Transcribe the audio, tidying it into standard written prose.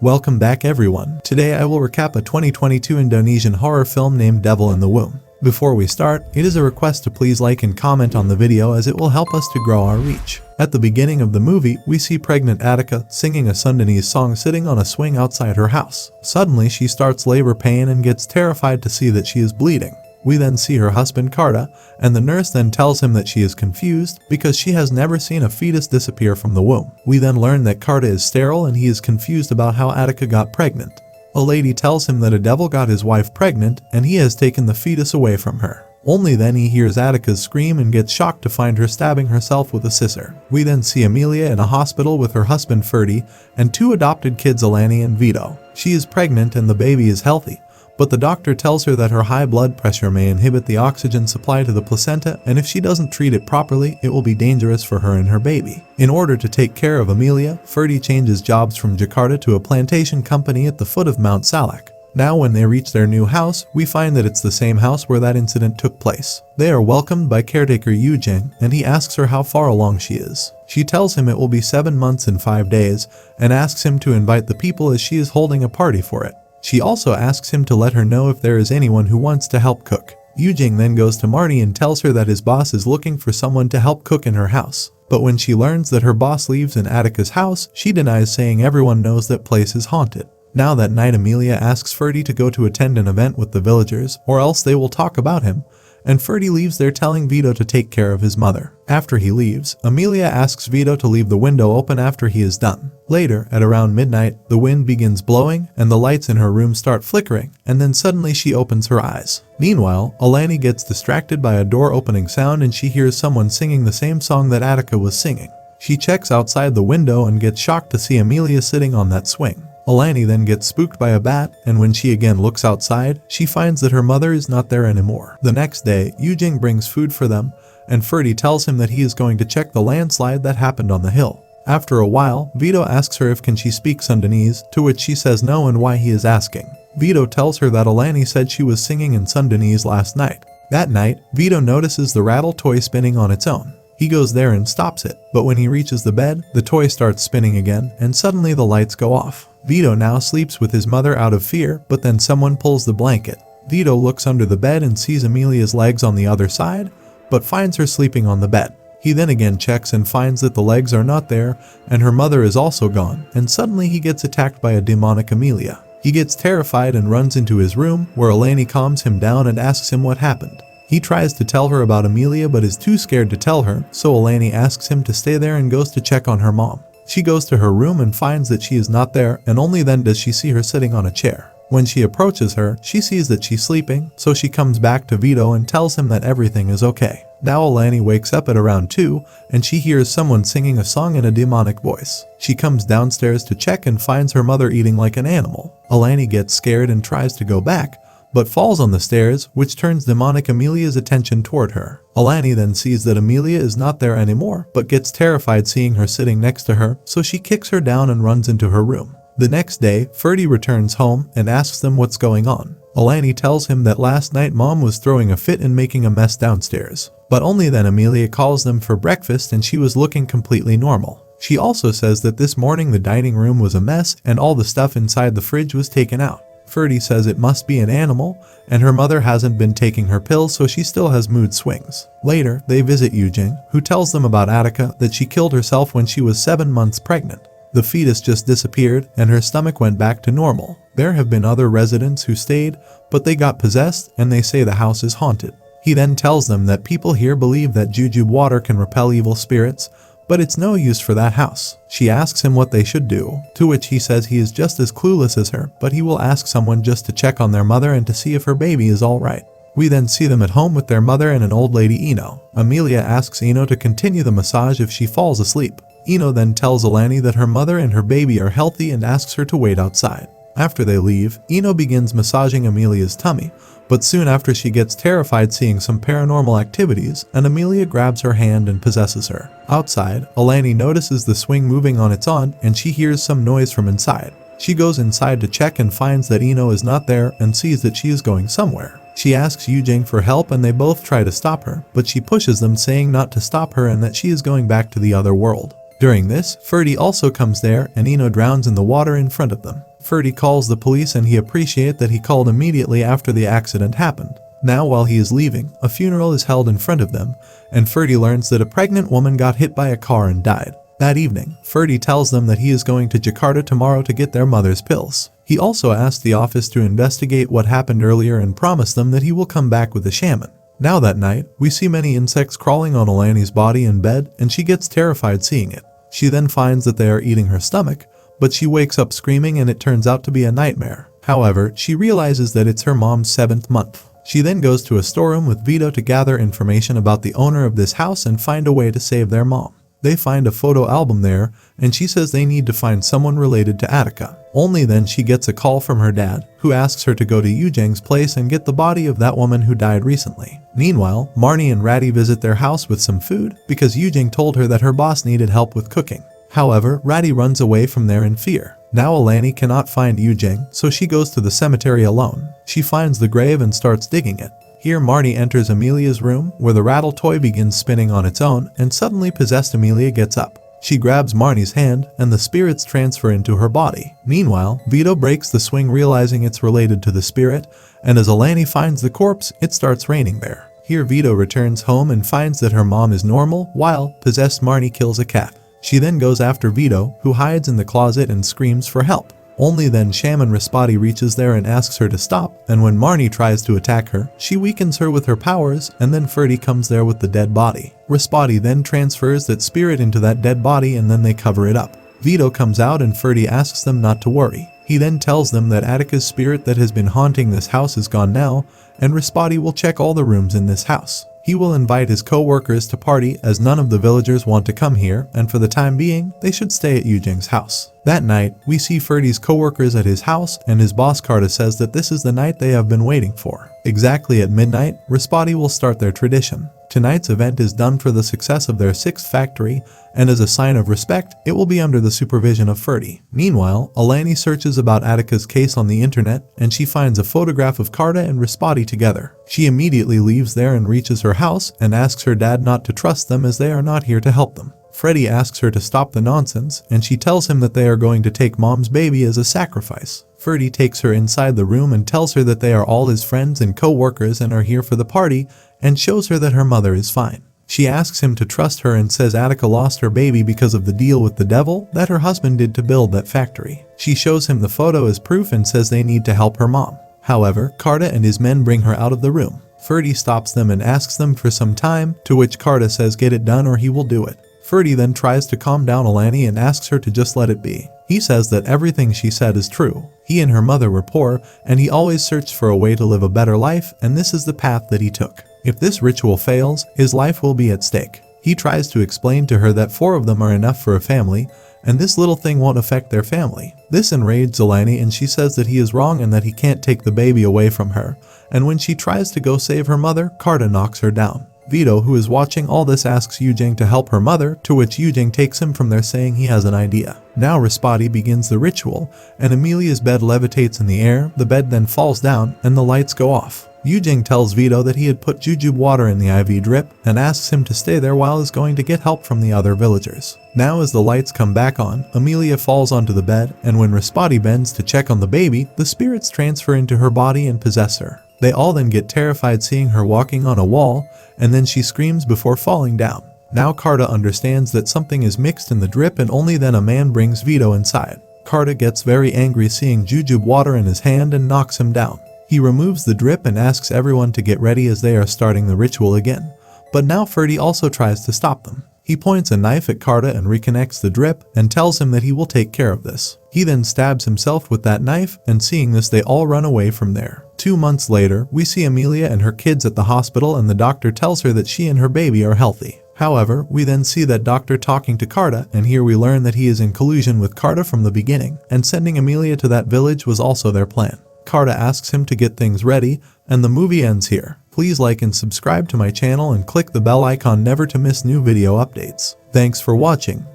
Welcome back everyone. Today I will recap a 2022 Indonesian horror film named Devil in the Womb. Before we start, it is a request to please like and comment on the video as it will help us to grow our reach. At the beginning of the movie, we see pregnant Attica singing a Sundanese song sitting on a swing outside her house. Suddenly she starts labor pain and gets terrified to see that she is bleeding. We then see her husband Carta, and the nurse then tells him that she is confused because she has never seen a fetus disappear from the womb. We then learn that Carta is sterile and he is confused about how Attica got pregnant. A lady tells him that a devil got his wife pregnant and he has taken the fetus away from her. Only then he hears Attica's scream and gets shocked to find her stabbing herself with a scissor. We then see Amelia in a hospital with her husband Verdi and two adopted kids Alani and Vito. She is pregnant and the baby is healthy, but the doctor tells her that her high blood pressure may inhibit the oxygen supply to the placenta, and if she doesn't treat it properly, it will be dangerous for her and her baby. In order to take care of Amelia, Verdi changes jobs from Jakarta to a plantation company at the foot of Mount Salak. Now when they reach their new house, we find that it's the same house where that incident took place. They are welcomed by caretaker Yujing, and he asks her how far along she is. She tells him it will be 7 months and 5 days, and asks him to invite the people as she is holding a party for it. She also asks him to let her know if there is anyone who wants to help cook. Yujing then goes to Marty and tells her that his boss is looking for someone to help cook in her house. But when she learns that her boss lives in Attica's house, she denies, saying everyone knows that place is haunted. Now that night, Amelia asks Verdi to go to attend an event with the villagers, or else they will talk about him, and Verdi leaves there telling Vito to take care of his mother. After he leaves, Amelia asks Vito to leave the window open after he is done. Later, at around midnight, the wind begins blowing and the lights in her room start flickering, and then suddenly she opens her eyes. Meanwhile, Alani gets distracted by a door opening sound and she hears someone singing the same song that Attica was singing. She checks outside the window and gets shocked to see Amelia sitting on that swing. Alani then gets spooked by a bat, and when she again looks outside, she finds that her mother is not there anymore. The next day, Yujing brings food for them, and Verdi tells him that he is going to check the landslide that happened on the hill. After a while, Vito asks her if can she speak Sundanese, to which she says no and why he is asking. Vito tells her that Alani said she was singing in Sundanese last night. That night, Vito notices the rattle toy spinning on its own. He goes there and stops it, but when he reaches the bed, the toy starts spinning again, and suddenly the lights go off. Vito now sleeps with his mother out of fear, but then someone pulls the blanket. Vito looks under the bed and sees Amelia's legs on the other side, but finds her sleeping on the bed. He then again checks and finds that the legs are not there, and her mother is also gone, and suddenly he gets attacked by a demonic Amelia. He gets terrified and runs into his room, where Alani calms him down and asks him what happened. He tries to tell her about Amelia but is too scared to tell her, so Alani asks him to stay there and goes to check on her mom. She goes to her room and finds that she is not there, and only then does she see her sitting on a chair. When she approaches her, she sees that she's sleeping, so she comes back to Vito and tells him that everything is okay. Now Alani wakes up at around 2, and she hears someone singing a song in a demonic voice. She comes downstairs to check and finds her mother eating like an animal. Alani gets scared and tries to go back, but falls on the stairs, which turns demonic Amelia's attention toward her. Alani then sees that Amelia is not there anymore, but gets terrified seeing her sitting next to her, so she kicks her down and runs into her room. The next day, Verdi returns home and asks them what's going on. Alani tells him that last night mom was throwing a fit and making a mess downstairs, but only then Amelia calls them for breakfast and she was looking completely normal. She also says that this morning the dining room was a mess and all the stuff inside the fridge was taken out. Verdi says it must be an animal, and her mother hasn't been taking her pills, so she still has mood swings. Later, they visit Yujing, who tells them about Attica, that she killed herself when she was 7 months pregnant. The fetus just disappeared, and her stomach went back to normal. There have been other residents who stayed, but they got possessed, and they say the house is haunted. He then tells them that people here believe that jujube water can repel evil spirits, but it's no use for that house. She asks him what they should do, to which he says he is just as clueless as her, but he will ask someone just to check on their mother and to see if her baby is alright. We then see them at home with their mother and an old lady Eno. Amelia asks Eno to continue the massage if she falls asleep. Eno then tells Alani that her mother and her baby are healthy and asks her to wait outside. After they leave, Eno begins massaging Amelia's tummy, but soon after she gets terrified seeing some paranormal activities, and Amelia grabs her hand and possesses her. Outside, Alani notices the swing moving on its own and she hears some noise from inside. She goes inside to check and finds that Eno is not there and sees that she is going somewhere. She asks Yujing for help and they both try to stop her, but she pushes them saying not to stop her and that she is going back to the other world. During this, Verdi also comes there and Eno drowns in the water in front of them. Verdi calls the police and he appreciates that he called immediately after the accident happened. Now while he is leaving, a funeral is held in front of them, and Verdi learns that a pregnant woman got hit by a car and died. That evening, Verdi tells them that he is going to Jakarta tomorrow to get their mother's pills. He also asks the office to investigate what happened earlier and promise them that he will come back with a shaman. Now that night, we see many insects crawling on Alani's body in bed, and she gets terrified seeing it. She then finds that they are eating her stomach, but she wakes up screaming and it turns out to be a nightmare. However, she realizes that it's her mom's 7th month. She then goes to a storeroom with Vito to gather information about the owner of this house and find a way to save their mom. They find a photo album there, and she says they need to find someone related to Attica. Only then she gets a call from her dad, who asks her to go to Eugeng's place and get the body of that woman who died recently. Meanwhile, Marnie and Ratty visit their house with some food, because Eugeng told her that her boss needed help with cooking. However, Ratty runs away from there in fear. Now Alani cannot find Eugeng, so she goes to the cemetery alone. She finds the grave and starts digging it. Here Marnie enters Amelia's room, where the rattle toy begins spinning on its own, and suddenly possessed Amelia gets up. She grabs Marnie's hand, and the spirits transfer into her body. Meanwhile, Vito breaks the swing realizing it's related to the spirit, and as Alani finds the corpse, it starts raining there. Here Vito returns home and finds that her mom is normal, while possessed Marnie kills a cat. She then goes after Vito, who hides in the closet and screams for help. Only then Shaman Rispati reaches there and asks her to stop, and when Marnie tries to attack her, she weakens her with her powers, and then Verdi comes there with the dead body. Rispati then transfers that spirit into that dead body and then they cover it up. Vito comes out and Verdi asks them not to worry. He then tells them that Attica's spirit that has been haunting this house is gone now, and Rispati will check all the rooms in this house. He will invite his co-workers to party as none of the villagers want to come here, and for the time being, they should stay at Eugeng's house. That night, we see Verdi's co-workers at his house, and his boss Karta says that this is the night they have been waiting for. Exactly at midnight, Rispati will start their tradition. Tonight's event is done for the success of their 6th factory, and as a sign of respect, it will be under the supervision of Verdi. Meanwhile, Alani searches about Attica's case on the internet, and she finds a photograph of Karta and Rispati together. She immediately leaves there and reaches her house, and asks her dad not to trust them as they are not here to help them. Freddy asks her to stop the nonsense, and she tells him that they are going to take mom's baby as a sacrifice. Verdi takes her inside the room and tells her that they are all his friends and co-workers and are here for the party, and shows her that her mother is fine. She asks him to trust her and says Attica lost her baby because of the deal with the devil that her husband did to build that factory. She shows him the photo as proof and says they need to help her mom. However, Karta and his men bring her out of the room. Verdi stops them and asks them for some time, to which Karta says get it done or he will do it. Verdi then tries to calm down Alani and asks her to just let it be. He says that everything she said is true. He and her mother were poor, and he always searched for a way to live a better life, and this is the path that he took. If this ritual fails, his life will be at stake. He tries to explain to her that 4 of them are enough for a family, and this little thing won't affect their family. This enrages Alani and she says that he is wrong and that he can't take the baby away from her, and when she tries to go save her mother, Karta knocks her down. Vito, who is watching all this, asks Eugeng to help her mother, to which Eugeng takes him from there saying he has an idea. Now Rispati begins the ritual, and Amelia's bed levitates in the air, the bed then falls down, and the lights go off. Eugeng tells Vito that he had put jujube water in the IV drip, and asks him to stay there while he's going to get help from the other villagers. Now as the lights come back on, Amelia falls onto the bed, and when Rispati bends to check on the baby, the spirits transfer into her body and possess her. They all then get terrified seeing her walking on a wall, and then she screams before falling down. Now Karta understands that something is mixed in the drip, and only then a man brings Vito inside. Karta gets very angry seeing jujube water in his hand and knocks him down. He removes the drip and asks everyone to get ready as they are starting the ritual again. But now Verdi also tries to stop them. He points a knife at Karta and reconnects the drip and tells him that he will take care of this. He then stabs himself with that knife, and seeing this they all run away from there. 2 months later, we see Amelia and her kids at the hospital, and the doctor tells her that she and her baby are healthy. However, we then see that doctor talking to Karta, and here we learn that he is in collusion with Karta from the beginning, and sending Amelia to that village was also their plan. Karta asks him to get things ready, and the movie ends here. Please like and subscribe to my channel and click the bell icon never to miss new video updates. Thanks for watching.